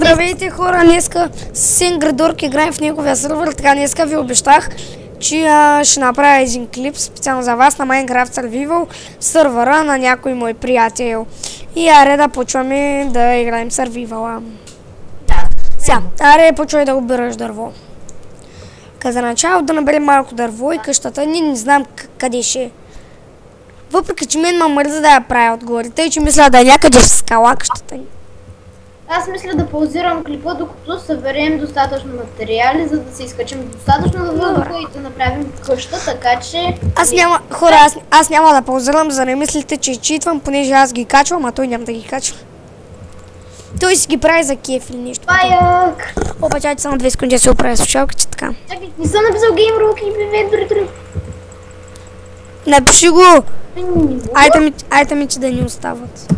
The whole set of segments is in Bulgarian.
Здравейте хора, днеска Син Градорк играем в неговия сервер, така днеска ви обещах, че ще направя един клип специално за вас на Minecraft Survival сервера на някой мой приятел. И аре да почваме да играем Survival. Да. Сега, аре почвай да обираш дърво. За начало да наберем малко дърво и къщата ни не знам къде ще е. Въпреки че мен ме мързи да я правя отгоре, тъй че мисля да е някъде в скала къщата ни. Аз мисля да паузирам клипа, докато съберем достатъчно материали, за да се изкачим достатъчно на въздуха и да направим къща, така че... Аз няма да паузирам, за да не мислите, че читвам, понеже аз ги качвам, а той няма да ги качва. Той си ги прави за кеф или нещо. Паяк! Опа, чакайте само 2 секунди да се оправя слушалките, така. Чакай, не съм написал GameRock и Inventory. Напиши го! Айтемите да ни остават.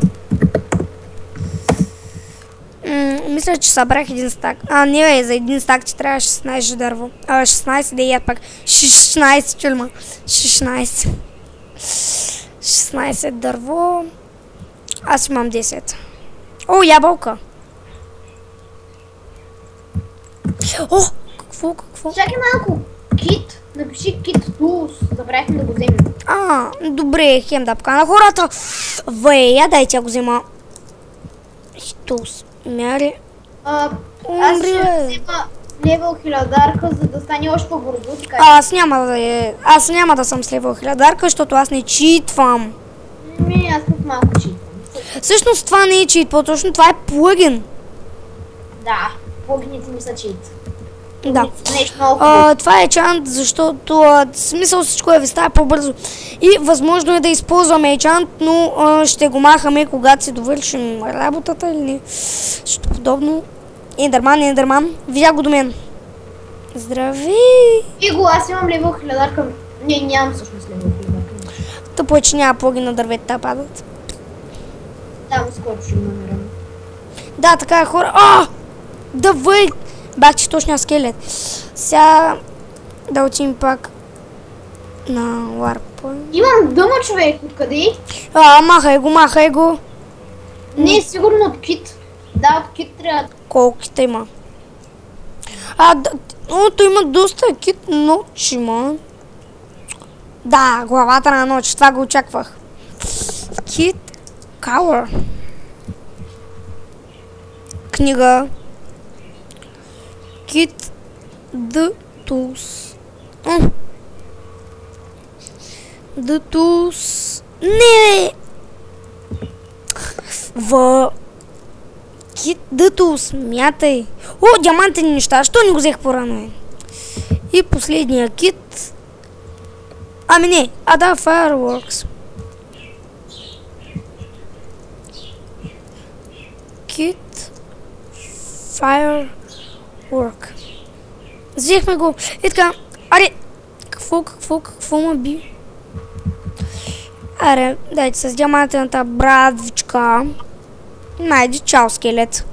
Мисля, че събрах един стак. Не, за един стак ти трябва 16 дърво. 16 да я пак. 16 чулма. 16 дърво. Аз имам 10. О, ябълка. О, какво? Чакай малко. Кит. Напиши Kit Tools. Забравихме да го вземем. Добре, хем да покана хората. Я дайте го взема. Tools. Мяри. Аз ще взема левел 1000-дарка, за да стане още по-бързо. Аз няма да съм с левел 1000-дарка, защото аз не читвам. Аз пък малко читвам. Всъщност това не е чит, по-точно това е плагин. Да, плагините ми са чит. Да. Това е чант, защото смисъл всичко ви става по-бързо. И възможно е да използваме чант, но ще го махаме, когато си довършим работата или не. Нещо подобно. Ендерман. Видя го до мен. Здрави! Иго, аз имам левел 1000-дарка. Не, нямам всъщност левел 1000-дарка. Тъпо е, че няма плагин на дърветата падат. Да, скоро ще намерим. Да, така е хора. Давай! Бах, че точно скелет. Сега да отим пак на ларпа. Имам дъма, човек. Откъде? Махай го. Не, сигурно от кит. Да, от кит трябва. Колко кита има? То има доста кит ноч има. Да, главата на нощ. Това го очаквах. Кит Кауър. Книга. Kit the Tools. The Tools. Не! Kit the Tools. Мятай. Диамантени неща. Що не го взех по-рано? И последния кит. Не. Да, Fireworks. Kit Fireworks. Взехме го. И така. Аре. Какво ма би? Аре, дайте с диамантената брадвичка. Найди чао, скелет.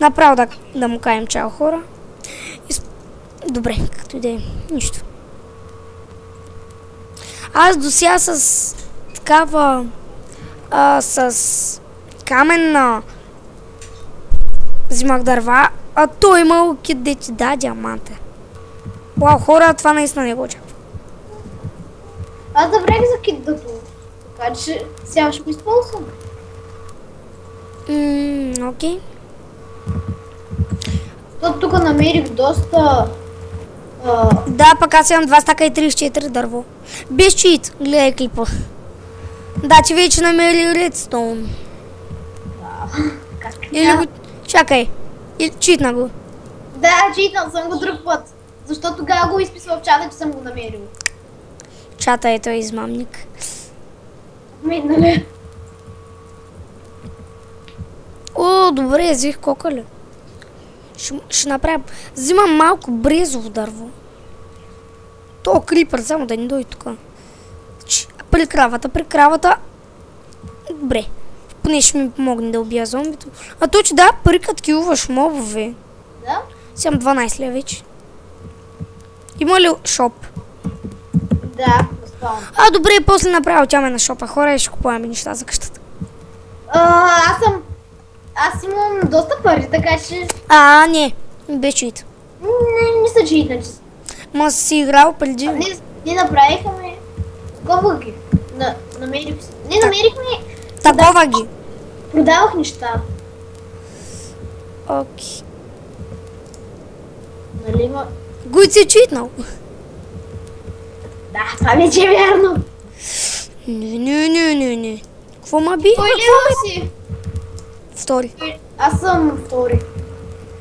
Направо да му кажем чао, хора. Добре, както и да е. Нищо. Аз досега с такава с каменна взимах дърва. Той имал кит да ти да диаманта. Вау, хора, това наистина не го очаква. Аз забравих за кит да това. Така че сега ще го използвам. Окей. Тук намерих доста... Да, пък аз имам 2 стака и 34 дърво. Без чит, гледай клипа. Да, че вече намери редстоун. Да. Чакай. Читна го. Да, читнал съм го друг път. Защото тогава го изписва в чата, че съм го намерил. Чата е той измамник. Нали? Добре, взех кокаля. Ще направя. Взимам малко брезово дърво. То крипър, само да ни дойде тук. При кравата. Добре. Поне ще ми помогне да убия зомбито. То, че да, пари като килуваш мобове. Да? Сега 12 лева вече. Има ли шоп? Да, възпално. Добре, после направо отиваме на шопа. Хора и ще купуваме неща за къщата. Аз съм аз имам доста пари, така че... не беше чит. Не са читна, че... Ма си играл преди. Ние направихме... Сгобвах ги. Намерих... Не намерихме... Такова ги. Продавах неща. Окей. Нали има... Гуд си читнал. Да, това вече е вярно. Не. Какво ма би? Кой лева си? Втори. Аз съм втори.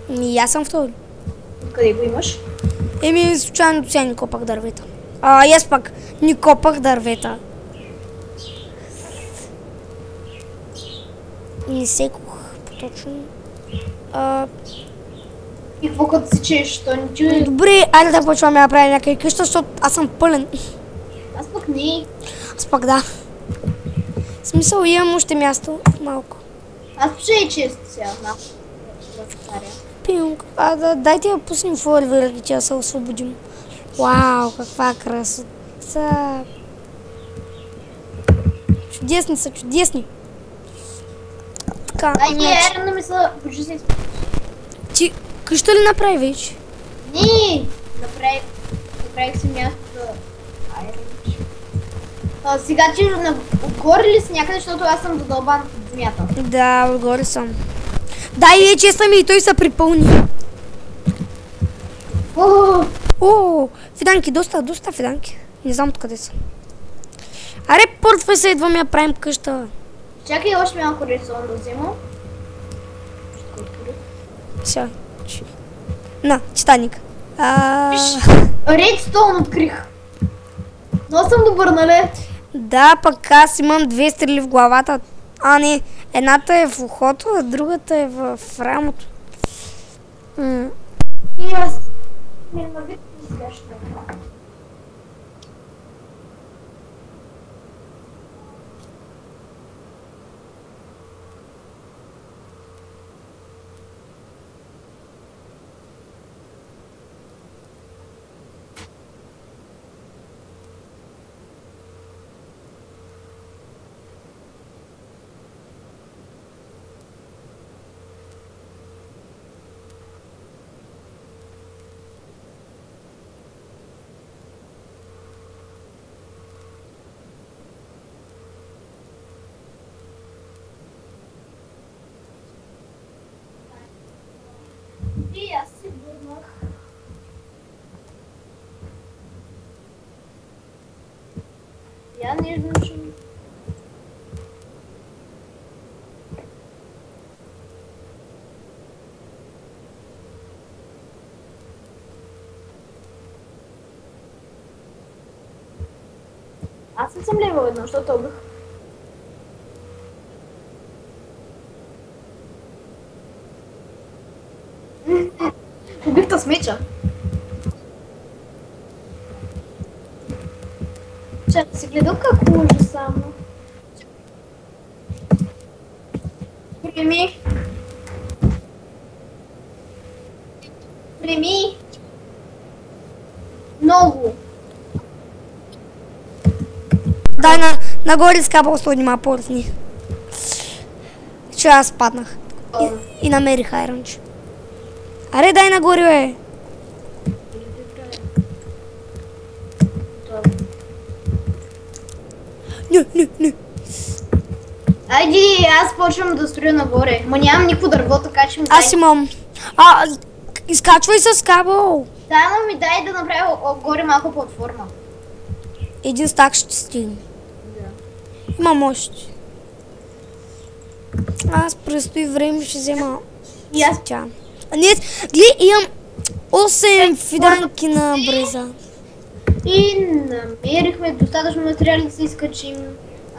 И аз съм втори. Откъде го имаш? Случайно до сега ни копах дървета. И аз пак ни копах дървета. Не секох поточно. И какво като си чеш, то не чуе? Добре, айде да почваме да правим някакви къща, защото аз съм пълен. Аз пък не. Аз пак да. В смисъл имам още място малко. Аз ще е често сега, малко. Пинг. Дайте да пуснем фойерверки, че да се освободим. Вау, каква красота. Чудесни са, чудесни. Така, Ерна ми са почти се изпълни. Ти къща ли направи вече? Не, направих си място за айрон. Сега ти отгоре ли си някъде, защото аз съм задълбан от земята? Да, отгоре съм. Да, и вече съм и той се припълни. О, фиданки, доста фиданки. Не знам откъде са. Аре, първо се идваме да правим къща. Чакай още малко ресурс да взема. Сега. На, Титаник. Редстоун открих. Но съм добър, нали? Да, пък аз имам 2 стрели в главата. Не, едната е в ухото, а другата е в рамото. И аз. Не вид изгаща. И аз се върнах. Я не виждам. Аз не съм левал едно, защото обрах. Убих с меча. Чакай да си гледам как лъжа само. Прими. Много. Дай нагоре с кабелство нима порсни. Че аз паднах. И намерих айронче. Аре, дай нагоре, бе. Не. Айди, аз почвам да строя нагоре. Ма нямам никакво дърво, така че ми дай. Аз имам. Изкачвай с кабел. Да, но ми дай да направя горе малко платформа. Един стак ще стигне. Да. Имам още. Аз престои време ще взема. И аз. Не, гледай, имам 8 фиданки на бреза. И намерихме достатъчно материали да се изкачим.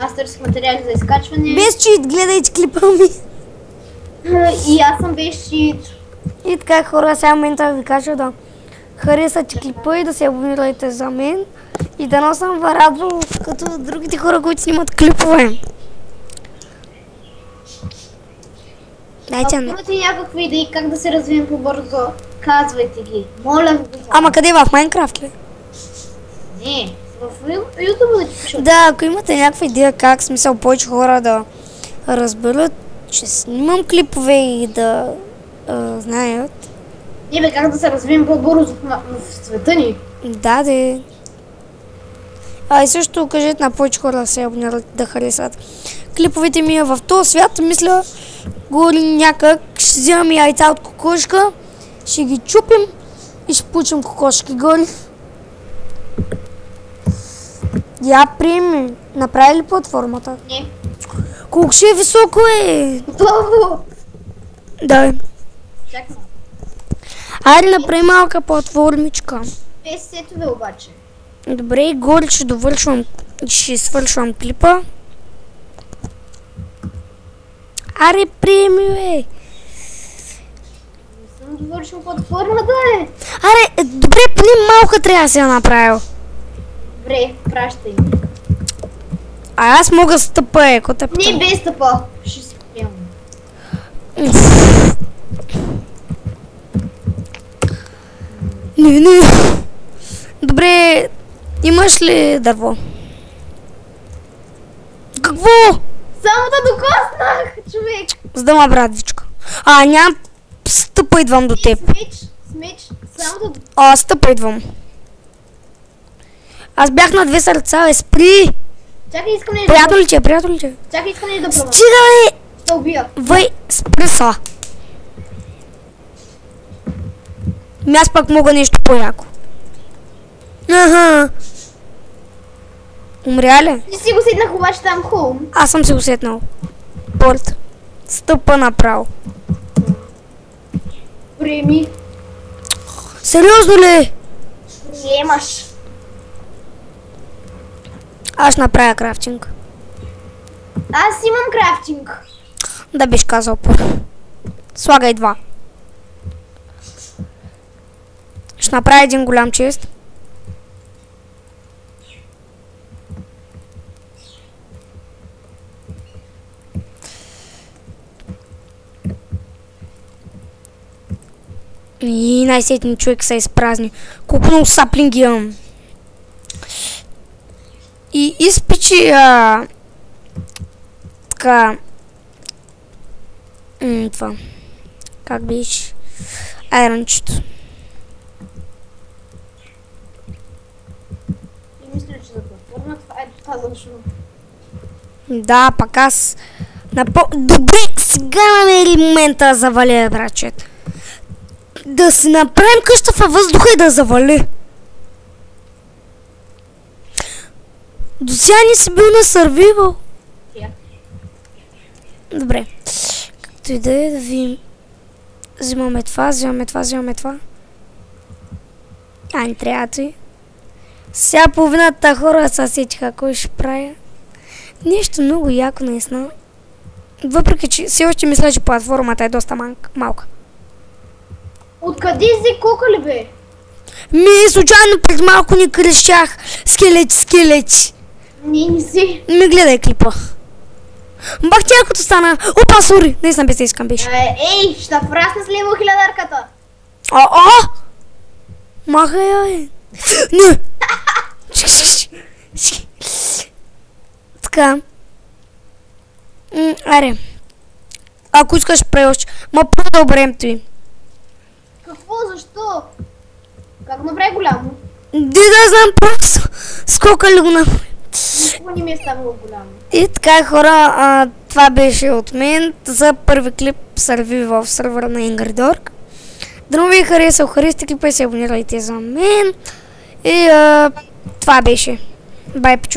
Аз търсих материали за изкачване. Без чит, гледайте клипа ми. И аз съм без чит. И така, хора, сега момента ви кажа да харесате клипа и да се абонирайте за мен. И да носам радвал като другите хора, които снимат клипове. Ако имате някакви идеи как да се развием по-бързо, казвайте ги. Моля ви. Ама къде, в Майнкрафт ли? Не, в YouTube да ти пиша. Да, ако имате някаква идея как, смисъл повече хора да разберат, че снимам клипове и да знаят. Не бе, как да се развием по-бързо в света ни? Да, де. И също кажете на повече хора да се абонират, да харесат клиповете ми в този свят. Мисля, горе някак ще взимам яйца от кокошка, ще ги чупим и ще получим кокошки горе. Я приеми. Направи ли платформата? Не. Колко ще е високо е? Готово! Да. Чакай. Айде направи малка платформичка. Без сетове обаче. Добре, горе ще довършвам, ще свършвам клипа. Аре, приеми, бе! Не съм довършил платформата, бе! Аре, добре, поне малка трябва да си я направил. Добре, пращай ми. А аз мога стъпа, ако те Не, без стъпа. Ще си приемам. Не. Добре, имаш ли дърво? Какво? Само да докоснах, човек! За да ма братвичка. Нямам стъпа, идвам до теб. Смеч, само да... Стъпа, идвам. Аз бях на 2 сърца, бе, спри! Чакай, искам нещо... Приятел ли че? Чакай, искам нещо да пробвам. Стига, бе! Ще убия. Вай, спри са. Аз пак мога нещо по-яко. Аха. Умря ли? Не си го седнах, обаче там хоум. Аз съм се усетнал. Порт. Стъпа направо. Приеми. Сериозно ли? Приемаш. Аз ще направя крафтинг. Аз имам крафтинг. Да биш казал първо. Слагай 2. Ще направя един голям чест. И най-сетен човек се изпразни. Колко много саплинги имам. И изпечи така това. Как беше? Айрончето. И мисля, че за платформа това е достатъчно. Да, пак аз... Добре, сега намери момента да заваля, братчет. Да си направим къща във въздуха и да завали. До сега не си бил на сървивал. Добре. Както и да е, да видим. Взимаме това. Не трябва да и. Сега половината хора се сетиха кой ще правя. Нещо много яко наистина. Въпреки, че все още мисля, че платформата е доста малка. Откъде взе кокали, бе? Случайно пред малко ни крещях. Скелети. Не си. Гледай клипа. Бах тя като стана. Опа, сори. Наистина без да искам беше. Ей, ще фрасна с лево хилядарката. Махай я, бе. Не. Така. Аре. Ако искаш преоще. По-добре ти. Какво? Защо? Как направи голямо? Да знам просто. Скока ли го направи? Никога не ми е ставало голямо. И така, хора, това беше от мен за първи клип сърви в сървъра на Ingridorg. Дано ви е харесал, харесайте клипа и се абонирайте за мен. И това беше. Бай, пичо.